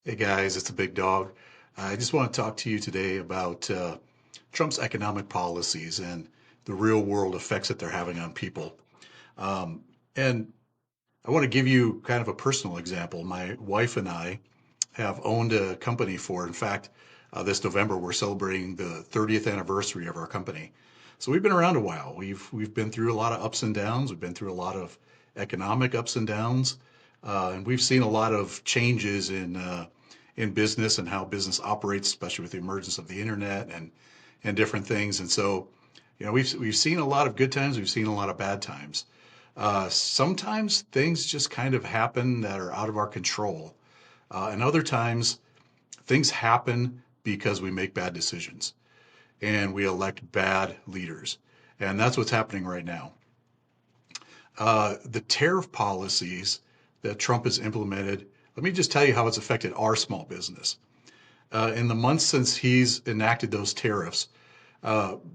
Hey guys, it's a big dog. I just want to talk to you today about Trump's economic policies and the real world effects that they're having on people. And I want to give you kind of a personal example. My wife and I have owned a company in fact, this November we're celebrating the 30th anniversary of our company. So we've been around a while. We've been through a lot of ups and downs. We've been through a lot of economic ups and downs, and we've seen a lot of changes in business and how business operates, especially with the emergence of the internet and different things. And so, we've seen a lot of good times. We've seen a lot of bad times. Sometimes things just kind of happen that are out of our control. And other times, things happen because we make bad decisions and we elect bad leaders. And that's what's happening right now. The tariff policies that Trump has implemented, let me just tell you how it's affected our small business. In the months since he's enacted those tariffs,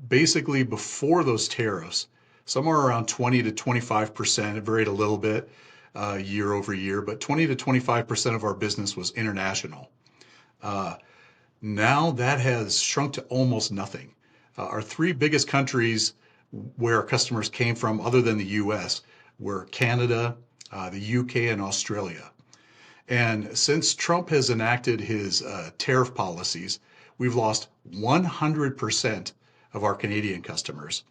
basically before those tariffs, somewhere around 20 to 25%, it varied a little bit year over year, but 20 to 25% of our business was international. Uh, Now that has shrunk to almost nothing. Our three biggest countries where our customers came from, other than the US, were Canada, the UK, and Australia. And since Trump has enacted his tariff policies, we've lost 100% of our Canadian customers,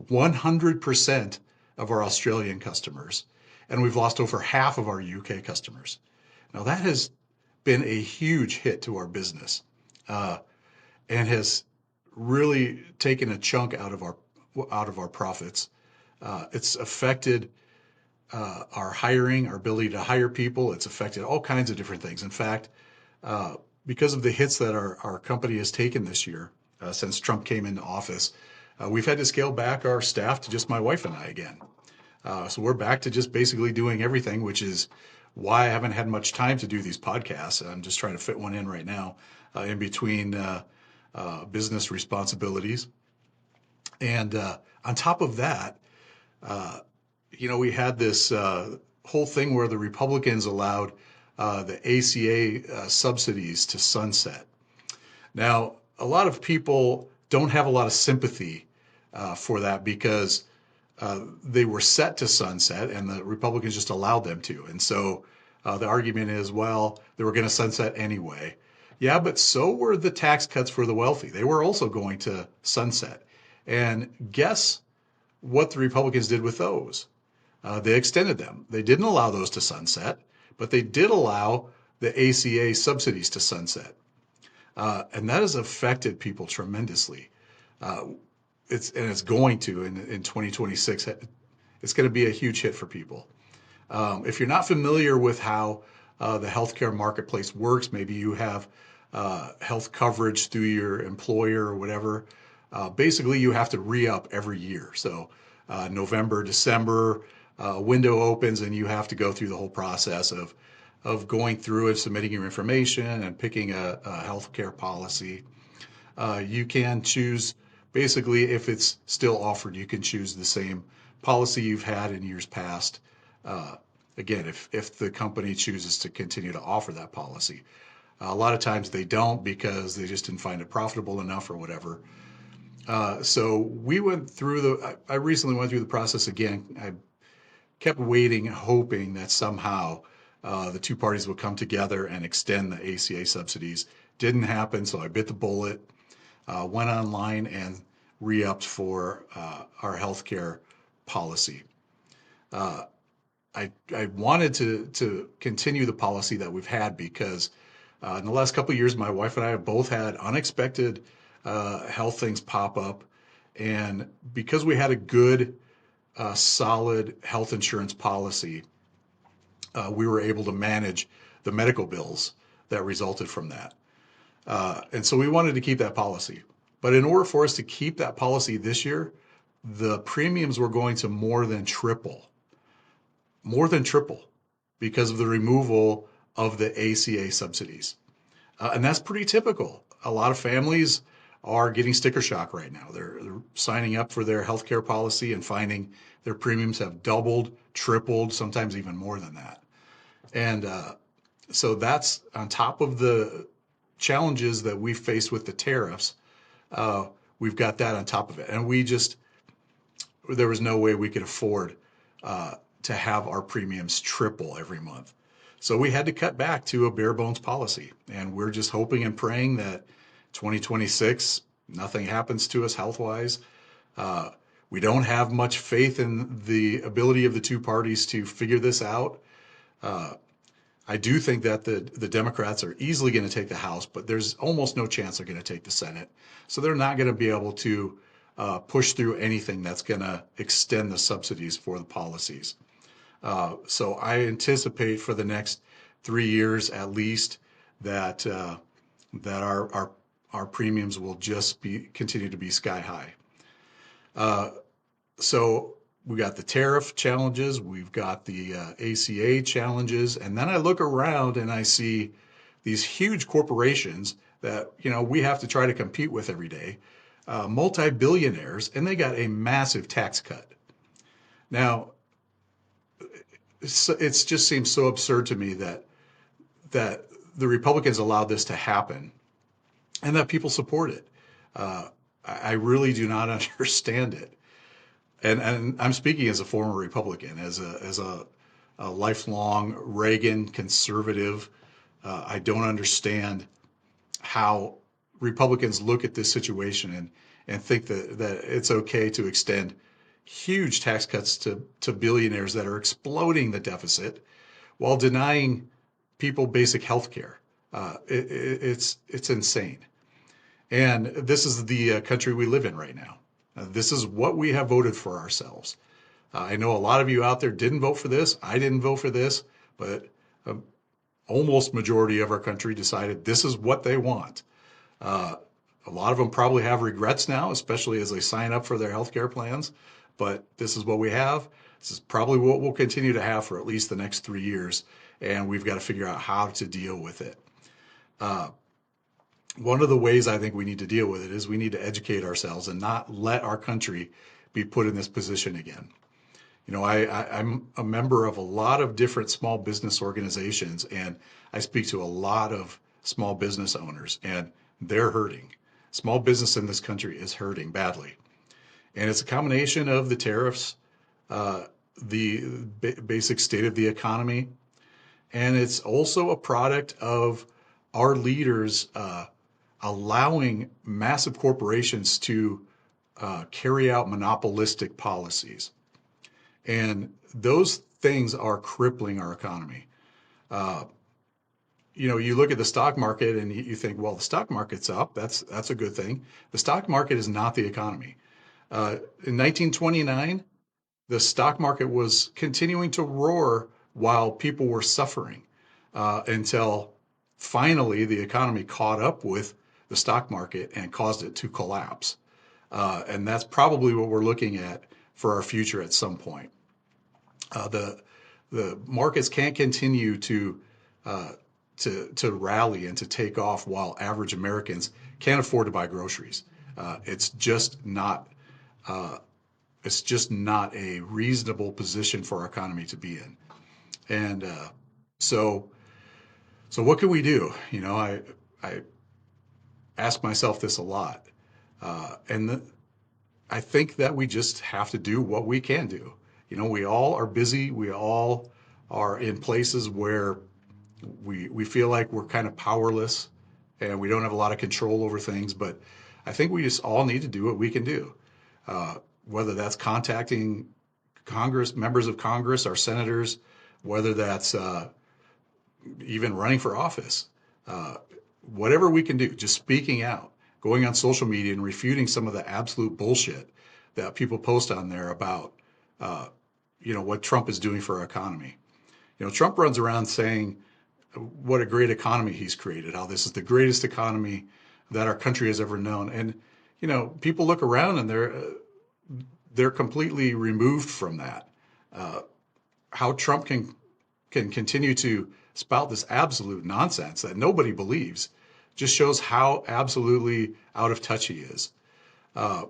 100% of our Australian customers, and we've lost over half of our UK customers. Now, that has been a huge hit to our business, uh, and has really taken a chunk out of our profits. It's affected our hiring, our ability to hire people. It's affected all kinds of different things. In fact, uh, because of the hits that our company has taken this year since Trump came into office, we've had to scale back our staff to just my wife and I again. So we're back to just basically doing everything, which is why I haven't had much time to do these podcasts. I'm just trying to fit one in right now in between business responsibilities. And on top of that, uh, we had this whole thing where the Republicans allowed the ACA subsidies to sunset. Now, a lot of people don't have a lot of sympathy for that because they were set to sunset and the Republicans just allowed them to. And so the argument is, well, they were going to sunset anyway. Yeah, but so were the tax cuts for the wealthy. They were also going to sunset. And guess what the Republicans did with those? They extended them. They didn't allow those to sunset, but they did allow the ACA subsidies to sunset. And that has affected people tremendously. Uh, it's going to in 2026. It's going to be a huge hit for people. If you're not familiar with how the healthcare marketplace works, maybe you have health coverage through your employer or whatever. Basically, you have to re-up every year. So November, December, window opens, and you have to go through the whole process of going through and submitting your information and picking a healthcare policy. You can choose, basically, if it's still offered, you can choose the same policy you've had in years past. Uh, Again, if the company chooses to continue to offer that policy. A lot of times they don't because they just didn't find it profitable enough or whatever. So we went through I recently went through the process again. I kept waiting, hoping that somehow the two parties would come together and extend the ACA subsidies. Didn't happen, so I bit the bullet, went online and re-upped for our healthcare policy. Uh, I wanted to continue the policy that we've had because in the last couple of years, my wife and I have both had unexpected health things pop up. And because we had a good, solid health insurance policy, we were able to manage the medical bills that resulted from that. And so we wanted to keep that policy. But in order for us to keep that policy this year, the premiums were going to more than triple because of the removal of the ACA subsidies. And that's pretty typical. A lot of families are getting sticker shock right now. They're signing up for their healthcare policy and finding their premiums have doubled, tripled, sometimes even more than that. And So that's on top of the challenges that we face with the tariffs. Uh, we've got that on top of it, and there was no way we could afford uh, to have our premiums triple every month. So we had to cut back to a bare bones policy, and we're just hoping and praying that 2026 nothing happens to us health wise. Uh, we don't have much faith in the ability of the two parties to figure this out. Uh, I do think that the Democrats are easily going to take the House, but there's almost no chance they're going to take the Senate. So they're not going to be able to push through anything that's going to extend the subsidies for the policies. So I anticipate for the next 3 years at least that that our premiums will just be continue to be sky high. Uh, so we got the tariff challenges, we've got the ACA challenges, and then I look around and I see these huge corporations that we have to try to compete with every day, multi-billionaires, and they got a massive tax cut. Now, it just seems so absurd to me that the Republicans allowed this to happen and that people support it. I really do not understand it. And I'm speaking as a former Republican, as a lifelong Reagan conservative. I don't understand how Republicans look at this situation and think that it's okay to extend huge tax cuts to billionaires that are exploding the deficit while denying people basic health care. It's insane. And this is the country we live in right now. This is what we have voted for ourselves. I know a lot of you out there didn't vote for this. I didn't vote for this, but almost majority of our country decided this is what they want. Uh, a lot of them probably have regrets now, especially as they sign up for their health care plans. But this is what we have. This is probably what we'll continue to have for at least the next 3 years. And we've got to figure out how to deal with it. Uh, One of the ways I think we need to deal with it is we need to educate ourselves and not let our country be put in this position again. I'm a member of a lot of different small business organizations, and I speak to a lot of small business owners, and they're hurting. Small business in this country is hurting badly. And it's a combination of the tariffs, uh, the basic state of the economy, and it's also a product of our leaders allowing massive corporations to carry out monopolistic policies. And those things are crippling our economy. Uh, you look at the stock market and you think, well, the stock market's up. That's a good thing. The stock market is not the economy. In 1929, the stock market was continuing to roar while people were suffering until finally the economy caught up with the stock market and caused it to collapse. And that's probably what we're looking at for our future at some point. The markets can't continue uh, to rally and to take off while average Americans can't afford to buy groceries. It's just not uh, it's just not a reasonable position for our economy to be in. And so so what can we do? I ask myself this a lot, and I think that we just have to do what we can do. We all are busy. We all are in places where we feel like we're kind of powerless and we don't have a lot of control over things. But I think we just all need to do what we can do, uh, whether that's contacting Congress, members of Congress, our senators, whether that's even running for office, uh, whatever we can do, just speaking out, going on social media and refuting some of the absolute bullshit that people post on there about, uh, what Trump is doing for our economy. Trump runs around saying what a great economy he's created, how this is the greatest economy that our country has ever known. And, people look around and they're completely removed from that. Uh, how Trump can continue to spout this absolute nonsense that nobody believes just shows how absolutely out of touch he is. Uh,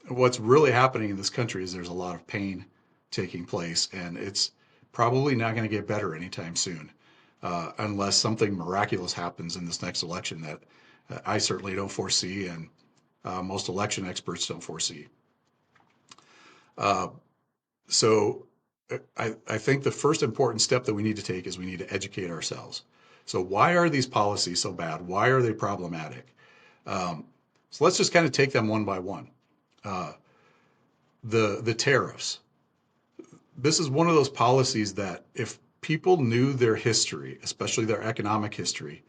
what's really happening in this country is there's a lot of pain taking place, and it's probably not going to get better anytime soon. unless something miraculous happens in this next election that I certainly don't foresee, and most election experts don't foresee. So I think the first important step that we need to take is we need to educate ourselves. So why are these policies so bad? Why are they problematic? So let's just kind of take them one by one. The tariffs. This is one of those policies that if people knew their history, especially their economic history,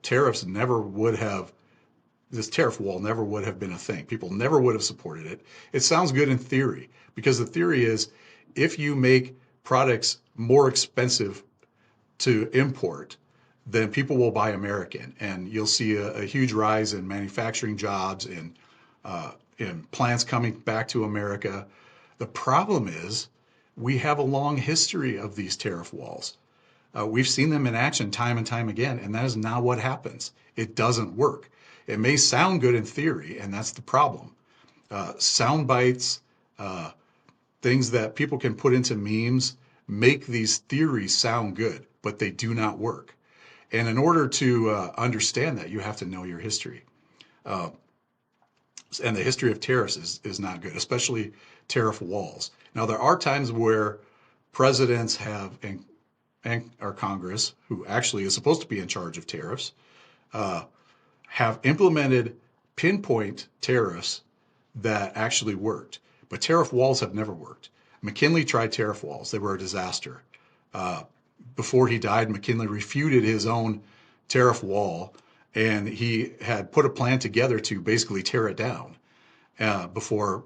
tariffs never would have, this tariff wall never would have been a thing. People never would have supported it. It sounds good in theory, because the theory is if you make products more expensive to import, then people will buy American, and you'll see a huge rise in manufacturing jobs, in plants coming back to America. The problem is we have a long history of these tariff walls. We've seen them in action time and time again, and that is not what happens. It doesn't work. It may sound good in theory, and that's the problem. Sound bites, things that people can put into memes make these theories sound good, but they do not work. And in order to understand that, you have to know your history. And the history of tariffs is not good, especially tariff walls. Now, there are times where presidents have, and our Congress, who actually is supposed to be in charge of tariffs, have implemented pinpoint tariffs that actually worked. But tariff walls have never worked. McKinley tried tariff walls. They were a disaster. Before he died, McKinley refuted his own tariff wall, and he had put a plan together to basically tear it down before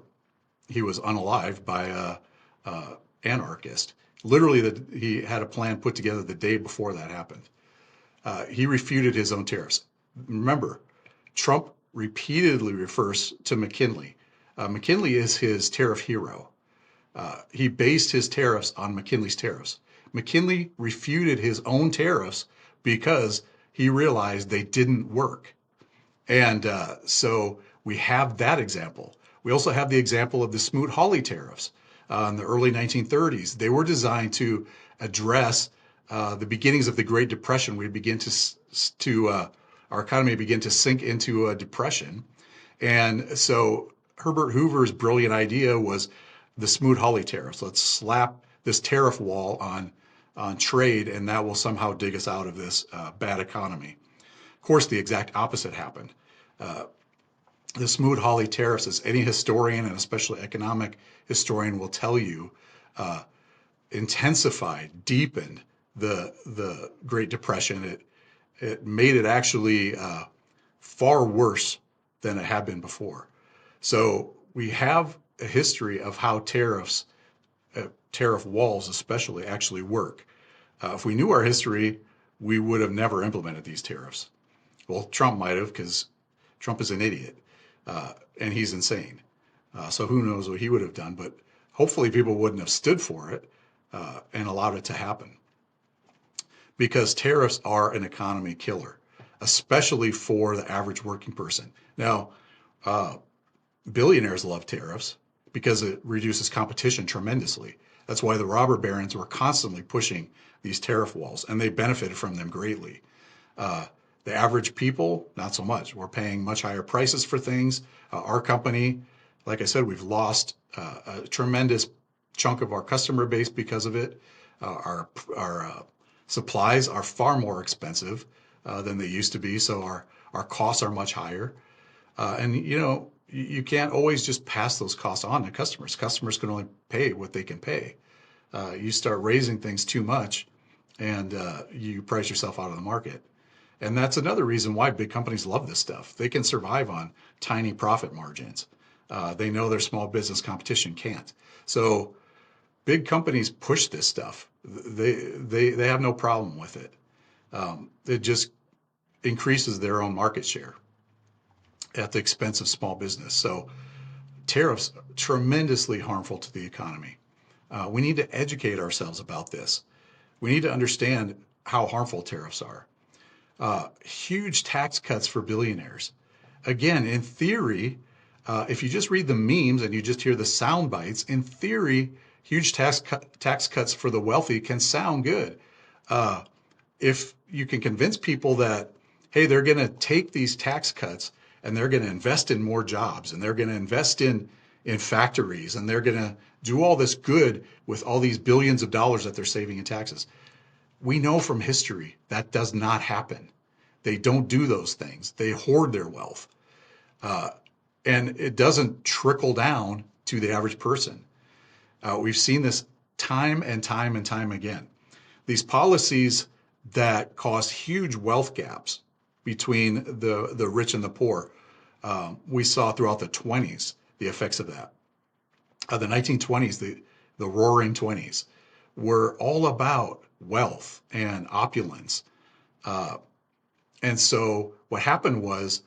he was unalived by a anarchist. Literally, he had a plan put together the day before that happened. He refuted his own tariffs. Remember, Trump repeatedly refers to McKinley. McKinley is his tariff hero. He based his tariffs on McKinley's tariffs. McKinley refuted his own tariffs because he realized they didn't work. And so we have that example. We also have the example of the Smoot-Hawley tariffs in the early 1930s. They were designed to address the beginnings of the Great Depression. We begin to our economy begin to sink into a depression. And so Herbert Hoover's brilliant idea was the Smoot-Hawley tariffs. Let's slap this tariff wall on trade, and that will somehow dig us out of this bad economy. Of course, the exact opposite happened. The Smoot-Hawley tariffs, as any historian, and especially economic historian, will tell you, intensified, deepened the Great Depression. It made it actually far worse than it had been before. So we have a history of how tariffs, tariff walls especially, actually work. If we knew our history, we would have never implemented these tariffs. Well, Trump might have, because Trump is an idiot and he's insane. So who knows what he would have done, but hopefully people wouldn't have stood for it and allowed it to happen. Because tariffs are an economy killer, especially for the average working person. Now, billionaires love tariffs because it reduces competition tremendously. That's why the robber barons were constantly pushing these tariff walls, and they benefited from them greatly. The average people, not so much. We're paying much higher prices for things. Our company, like I said, we've lost a tremendous chunk of our customer base because of it. Our supplies are far more expensive than they used to be, so our costs are much higher. And you can't always just pass those costs on to customers. Customers can only pay what they can pay. You start raising things too much, and you price yourself out of the market. And that's another reason why big companies love this stuff. They can survive on tiny profit margins. They know their small business competition can't. So big companies push this stuff. They have no problem with it. It just increases their own market share at the expense of small business. So tariffs are tremendously harmful to the economy. We need to educate ourselves about this. We need to understand how harmful tariffs are. Huge tax cuts for billionaires. Again, in theory, if you just read the memes and you just hear the sound bites, in theory, huge tax cuts for the wealthy can sound good. if you can convince people that, hey, they're going to take these tax cuts and they're going to invest in more jobs and they're going to invest in factories and they're going to do all this good with all these billions of dollars that they're saving in taxes. We know from history that does not happen. They don't do those things. They hoard their wealth. And it doesn't trickle down to the average person. We've seen this time and time and time again. These policies that cause huge wealth gaps between the rich and the poor, we saw throughout the 20s the effects of that. The 1920s, the roaring 20s, were all about wealth and opulence. And so what happened was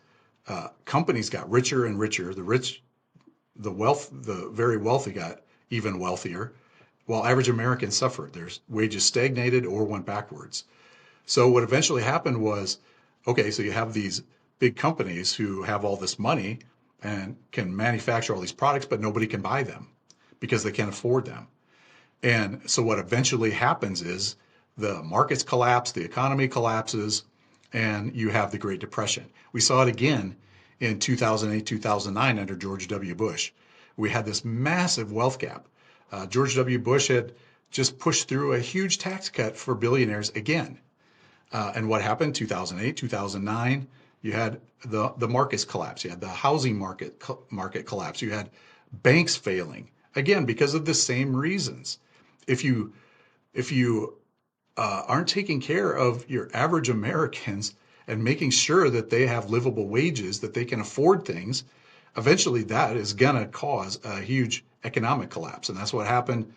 companies got richer and richer. The very wealthy got even wealthier, while average Americans suffered. Their wages stagnated or went backwards. So what eventually happened was, okay, so you have these big companies who have all this money and can manufacture all these products, but nobody can buy them because they can't afford them. And so what eventually happens is the markets collapse, the economy collapses, and you have the Great Depression. We saw it again in 2008, 2009 under George W. Bush. We had this massive wealth gap. George W. Bush had just pushed through a huge tax cut for billionaires again. And what happened? 2008, 2009, you had the markets collapse. You had the housing market collapse. You had banks failing, again, because of the same reasons. If you aren't taking care of your average Americans and making sure that they have livable wages, that they can afford things, eventually that is going to cause a huge economic collapse. And that's what happened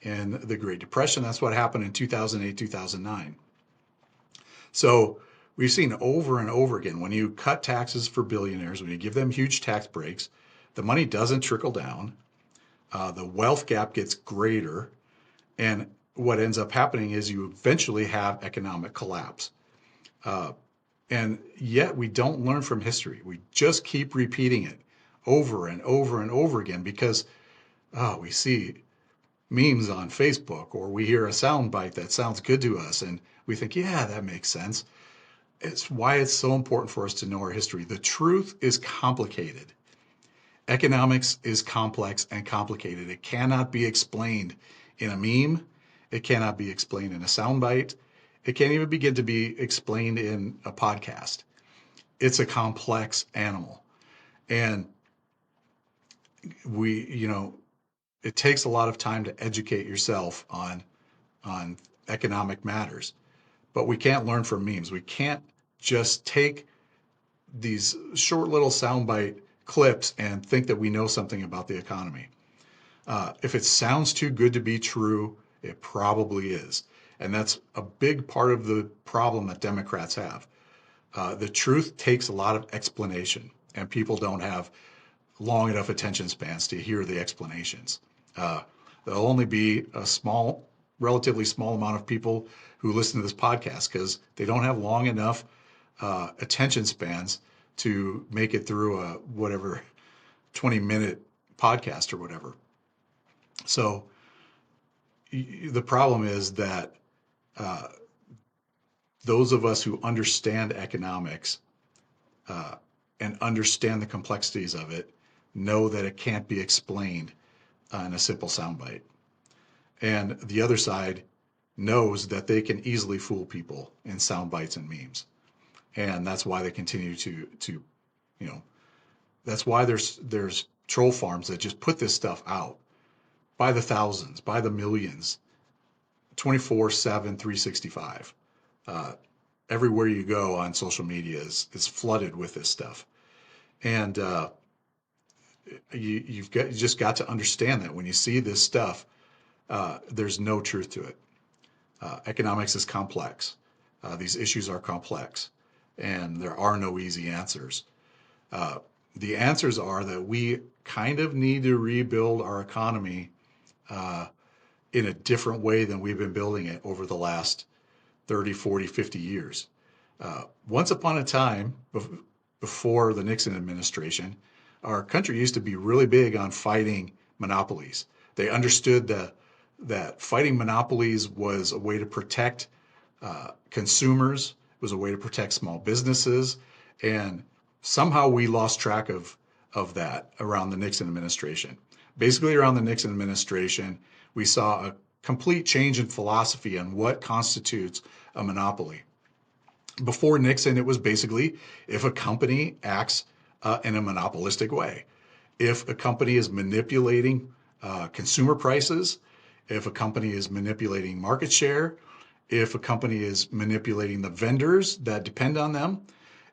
in the Great Depression. That's what happened in 2008, 2009. So we've seen over and over again, when you cut taxes for billionaires, when you give them huge tax breaks, the money doesn't trickle down. The wealth gap gets greater. And what ends up happening is you eventually have economic collapse. And yet we don't learn from history. We just keep repeating it over and over and over again because we see memes on Facebook or we hear a sound bite that sounds good to us and we think, yeah, that makes sense. It's why it's so important for us to know our history. The truth is complicated. Economics is complex and complicated. It cannot be explained in a meme. It cannot be explained in a soundbite. It can't even begin to be explained in a podcast. It's a complex animal. And it takes a lot of time to educate yourself on economic matters. But we can't learn from memes. We can't just take these short little soundbite clips and think that we know something about the economy. If it sounds too good to be true, it probably is. And that's a big part of the problem that Democrats have. The truth takes a lot of explanation, and people don't have long enough attention spans to hear the explanations. There'll only be a relatively small amount of people who listen to this podcast because they don't have long enough attention spans to make it through a 20-minute podcast or whatever. So the problem is that those of us who understand economics and understand the complexities of it know that it can't be explained in a simple soundbite. And the other side knows that they can easily fool people in sound bites and memes. And that's why they continue to that's why there's troll farms that just put this stuff out by the thousands, by the millions, 24/7, 365. Everywhere you go on social media is flooded with this stuff. And you just got to understand that when you see this stuff, there's no truth to it. Economics is complex. These issues are complex, and there are no easy answers. The answers are that we kind of need to rebuild our economy in a different way than we've been building it over the last 30, 40, 50 years. Once upon a time, before the Nixon administration, our country used to be really big on fighting monopolies. They understood that fighting monopolies was a way to protect consumers. It was a way to protect small businesses. And somehow we lost track of that around the Nixon administration. Basically, around the Nixon administration, we saw a complete change in philosophy on what constitutes a monopoly. Before Nixon, it was basically if a company acts in a monopolistic way, if a company is manipulating consumer prices, if a company is manipulating market share, if a company is manipulating the vendors that depend on them,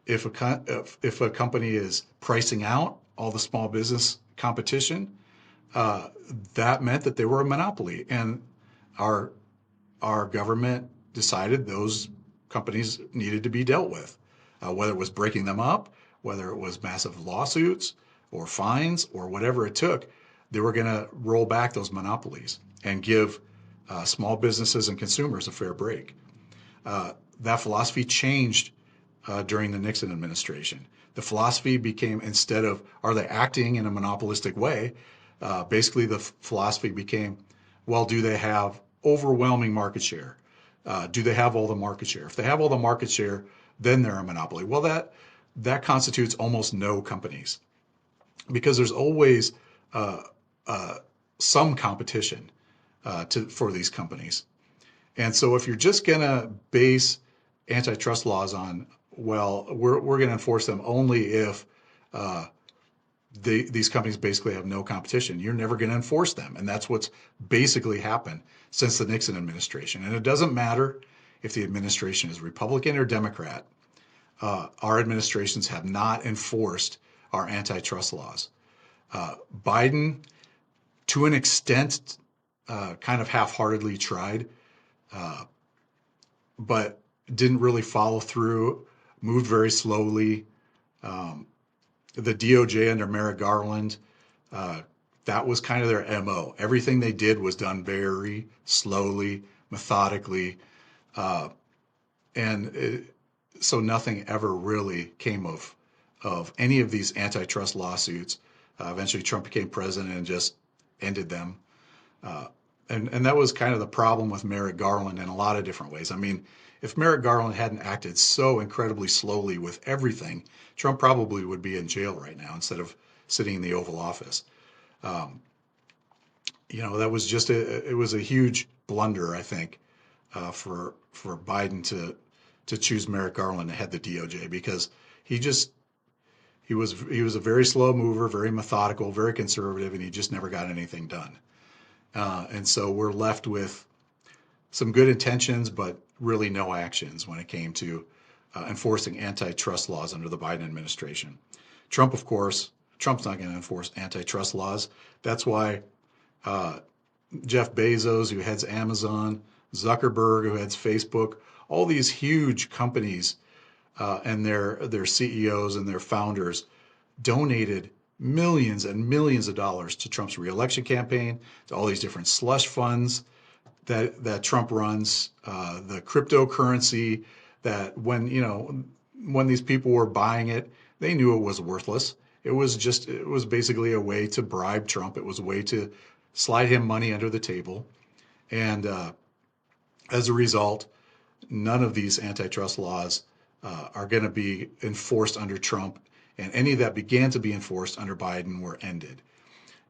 if a company is pricing out all the small business competition, uh, that meant that they were a monopoly. And our our government decided those companies needed to be dealt with, whether it was breaking them up, whether it was massive lawsuits or fines or whatever it took. They were going to roll back those monopolies and give small businesses and consumers a fair break. That philosophy changed during the Nixon administration. The philosophy became, instead of are they acting in a monopolistic way, basically the philosophy became, well, do they have overwhelming market share? Do they have all the market share? If they have all the market share, then they're a monopoly. Well, that constitutes almost no companies because there's always uh, uh, some competition for these companies. And so if you're just going to base antitrust laws on, well, we're going to enforce them only if uh, these companies basically have no competition, you're never going to enforce them. And that's what's basically happened since the Nixon administration. And it doesn't matter if the administration is Republican or Democrat. Our administrations have not enforced our antitrust laws. Biden, to an extent, kind of half-heartedly tried, but didn't really follow through, moved very slowly. Um, the DOJ under Merrick Garland, uh, that was kind of their MO. Everything they did was done very slowly, methodically, uh, and so nothing ever really came of any of these antitrust lawsuits. Eventually, Trump became president and just ended them. Uh, and that was kind of the problem with Merrick Garland in a lot of different ways. I mean, if Merrick Garland hadn't acted so incredibly slowly with everything, Trump probably would be in jail right now instead of sitting in the Oval Office. Um, that was just it was a huge blunder, I think, for Biden to choose Merrick Garland to head the DOJ because he just he was a very slow mover, very methodical, very conservative, and he just never got anything done. And so we're left with some good intentions, but really no actions when it came to enforcing antitrust laws under the Biden administration. Trump, of course, Trump's not going to enforce antitrust laws. That's why uh, Jeff Bezos, who heads Amazon, Zuckerberg, who heads Facebook, all these huge companies and their CEOs and their founders donated millions and millions of dollars to Trump's reelection campaign, to all these different slush funds that Trump runs, the cryptocurrency that when these people were buying it, they knew it was worthless. It was basically a way to bribe Trump. It was a way to slide him money under the table. And as a result, none of these antitrust laws are going to be enforced under Trump, and any that began to be enforced under Biden were ended.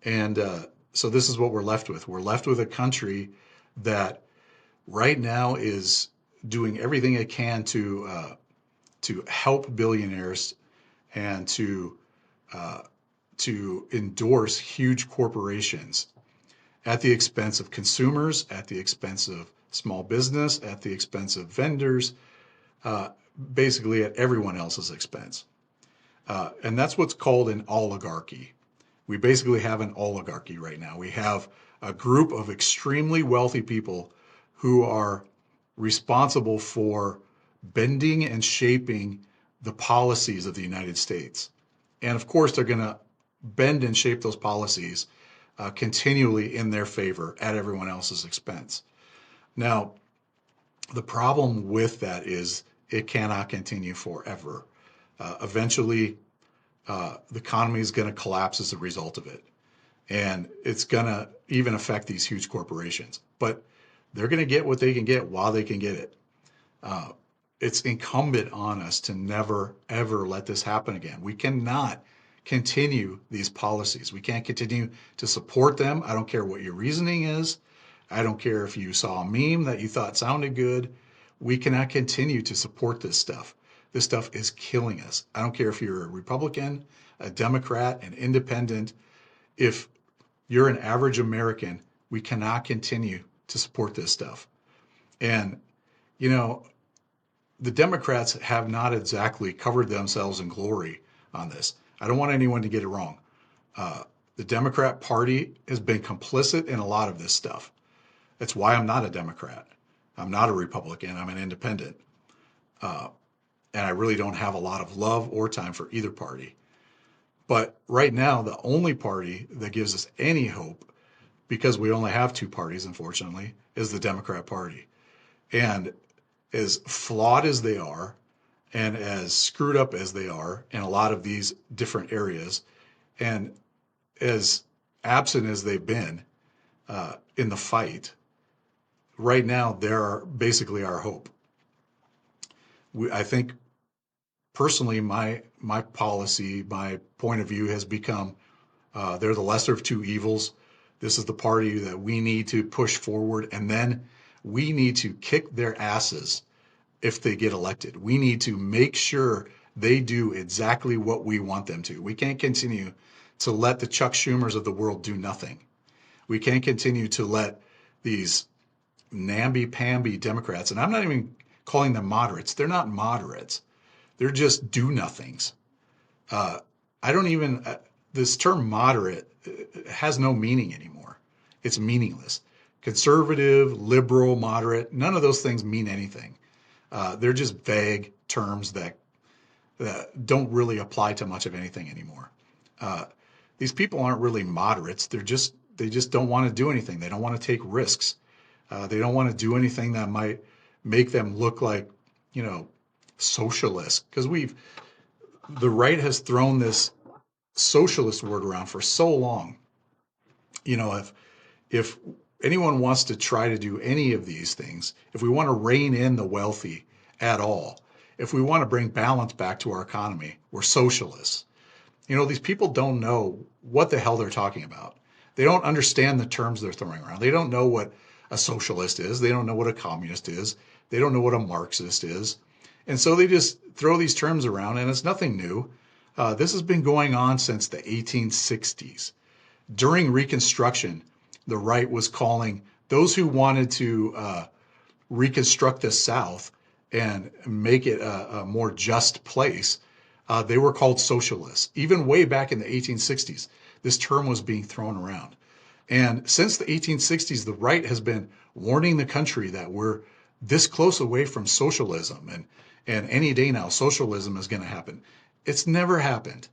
And so this is what we're left with. We're left with a country that right now is doing everything it can to help billionaires and uh, to endorse huge corporations at the expense of consumers, at the expense of small business, at the expense of vendors, uh, basically at everyone else's expense. And that's what's called an oligarchy. We basically have an oligarchy right now. We have a group of extremely wealthy people who are responsible for bending and shaping the policies of the United States. And of course, they're going to bend and shape those policies continually in their favor at everyone else's expense. Now, the problem with that is it cannot continue forever. Eventually, the economy is going to collapse as a result of it. And it's going to even affect these huge corporations. But they're going to get what they can get while they can get it. It's incumbent on us to never, ever let this happen again. We cannot continue these policies. We can't continue to support them. I don't care what your reasoning is. I don't care if you saw a meme that you thought sounded good. We cannot continue to support this stuff. This stuff is killing us. I don't care if you're a Republican, a Democrat, an independent. If you're an average American, we cannot continue to support this stuff. And, you know, the Democrats have not exactly covered themselves in glory on this. I don't want anyone to get it wrong. The Democrat Party has been complicit in a lot of this stuff. That's why I'm not a Democrat. I'm not a Republican. I'm an independent. And I really don't have a lot of love or time for either party. But right now, the only party that gives us any hope, because we only have two parties, unfortunately, is the Democrat Party. And as flawed as they are, and as screwed up as they are in a lot of these different areas, and as absent as they've been in the fight, right now they're basically our hope. I think personally, my policy, my point of view has become they're the lesser of two evils. This is the party that we need to push forward, and then we need to kick their asses if they get elected. We need to make sure they do exactly what we want them to. We can't continue to let the Chuck Schumers of the world do nothing. We can't continue to let these namby-pamby Democrats, and I'm not even calling them moderates. They're not moderates. They're just do-nothings. I don't even, this term moderate has no meaning anymore. It's meaningless. Conservative, liberal, moderate, none of those things mean anything. They're just vague terms that don't really apply to much of anything anymore. These people aren't really moderates. They just don't want to do anything. They don't want to take risks. They don't want to do anything that might make them look like, socialist. Because the right has thrown this socialist word around for so long. If anyone wants to try to do any of these things, if we want to rein in the wealthy at all, if we want to bring balance back to our economy, we're socialists. These people don't know what the hell they're talking about. They don't understand the terms they're throwing around. They don't know what a socialist is. They don't know what a communist is. They don't know what a Marxist is. And so they just throw these terms around, and it's nothing new. This has been going on since the 1860s. During Reconstruction, the right was calling those who wanted to reconstruct the South and make it a more just place, they were called socialists. Even way back in the 1860s, this term was being thrown around. And since the 1860s, the right has been warning the country that we're this close away from socialism, and any day now, socialism is going to happen. It's never happened.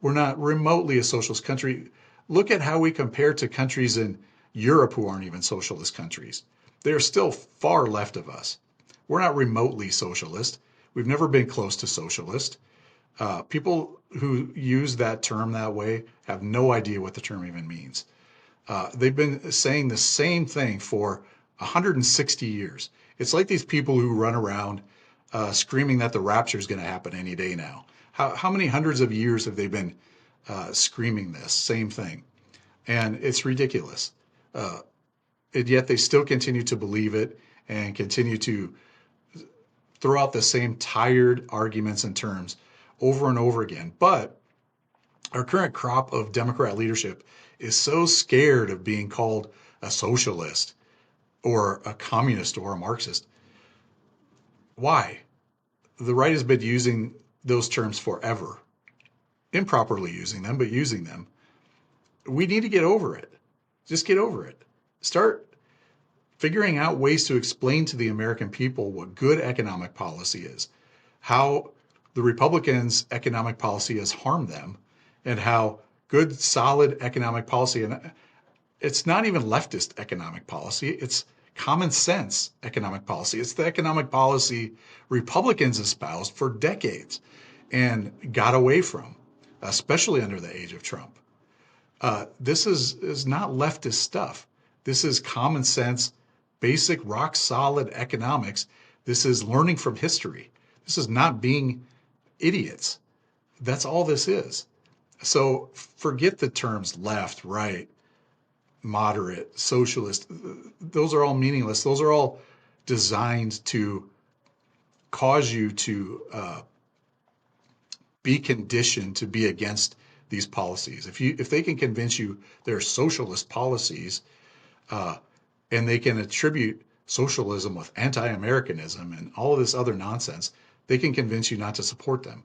We're not remotely a socialist country. Look at how we compare to countries in Europe who aren't even socialist countries. They're still far left of us. We're not remotely socialist. We've never been close to socialist. People who use that term that way have no idea what the term even means. They've been saying the same thing for 160 years. It's like these people who run around screaming that the rapture is going to happen any day now. How many hundreds of years have they been screaming this same thing? And it's ridiculous. And yet they still continue to believe it and continue to throw out the same tired arguments and terms over and over again. But our current crop of Democrat leadership is so scared of being called a socialist or a communist or a Marxist. Why? The right has been using those terms forever, improperly using them, but using them. We need to get over it. Just get over it. Start figuring out ways to explain to the American people what good economic policy is, how the Republicans' economic policy has harmed them, and how good, solid economic policy, and it's not even leftist economic policy, it's common sense economic policy. It's the economic policy Republicans espoused for decades and got away from, especially under the age of Trump. This is not leftist stuff. This is common sense, basic, rock solid economics This is learning from history. This is not being idiots. That's all this is. So forget the terms left, right, moderate, socialist. Those are all meaningless. Those are all designed to cause you to be conditioned to be against these policies. If they can convince you they're socialist policies, and they can attribute socialism with anti-Americanism and all of this other nonsense, they can convince you not to support them.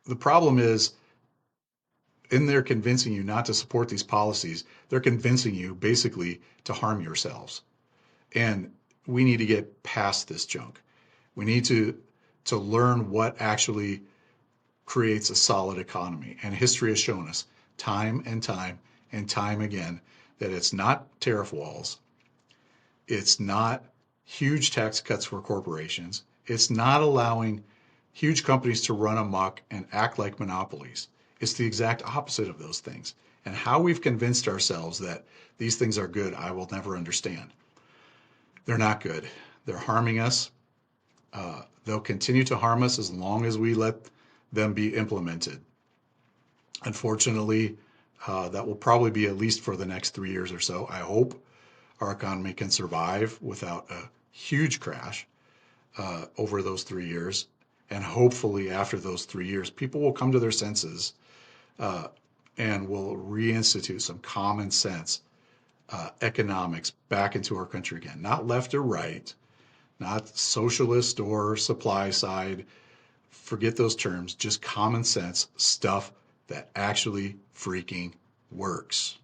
The problem is, in their convincing you not to support these policies, they're convincing you basically to harm yourselves. And we need to get past this junk. We need to learn what actually creates a solid economy. And history has shown us time and time and time again that it's not tariff walls. It's not huge tax cuts for corporations. It's not allowing huge companies to run amok and act like monopolies. It's the exact opposite of those things. And how we've convinced ourselves that these things are good, I will never understand. They're not good. They're harming us. They'll continue to harm us as long as we let them be implemented. Unfortunately, that will probably be at least for the next 3 years or so. I hope our economy can survive without a huge crash over those 3 years. And hopefully after those 3 years, people will come to their senses and will reinstitute some common sense economics back into our country again. Not left or right, not socialist or supply side. Forget those terms, just common sense stuff that actually freaking works.